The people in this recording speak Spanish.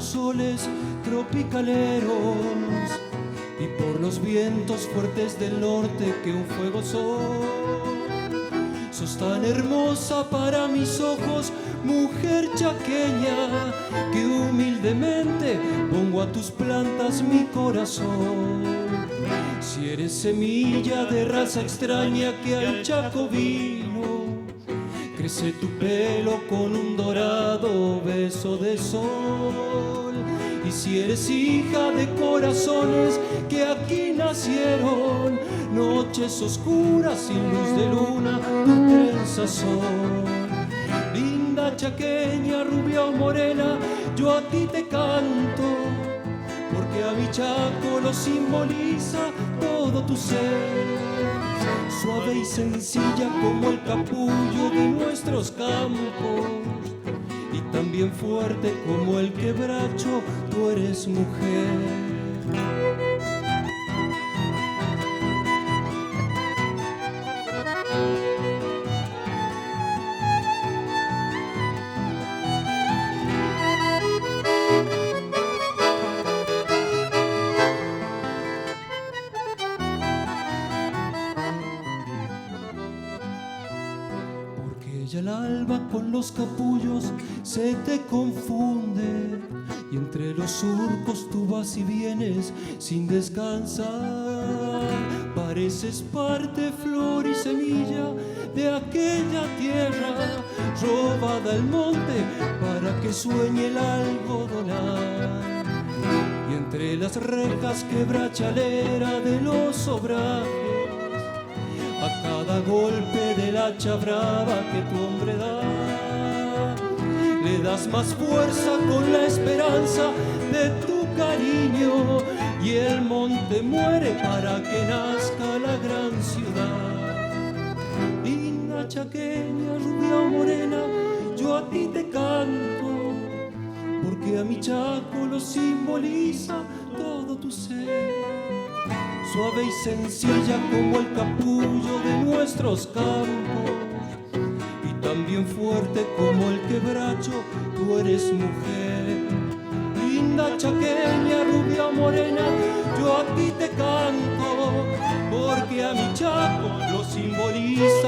soles tropicaleros y por los vientos fuertes del norte que un fuego son. Sos tan hermosa para mis ojos, mujer chaqueña, que humildemente pongo a tus plantas mi corazón. Si eres semilla de raza extraña que al Chaco vino, crece tu pelo con un dorado beso de sol. Y si eres hija de corazones que aquí nacieron, noches oscuras sin luz de luna, tu trenza son. Linda chaqueña, rubia o morena, yo a ti te canto, porque a mi Chaco lo simboliza todo tu ser. Suave y sencilla como el capullo de nuestros campos, y también fuerte como el quebracho, tú eres mujer. Y al alba con los capullos se te confunde, y entre los surcos tú vas y vienes sin descansar. Pareces parte, flor y semilla de aquella tierra, robada al monte para que sueñe el algodonar. Y entre las rejas quebrachalera de los obrajes, a cada golpe del hacha brava que tu hombre da, le das más fuerza con la esperanza de tu cariño, y el monte muere para que nazca la gran ciudad. Linda chaqueña, rubia o morena, yo a ti te canto, porque a mi Chaco lo simboliza todo tu ser. Suave y sencilla como el capullo de nuestros campos, y también fuerte como el quebracho, tú eres mujer. Linda chaqueña, rubia morena, yo a ti te canto, porque a mi Chaco lo simboliza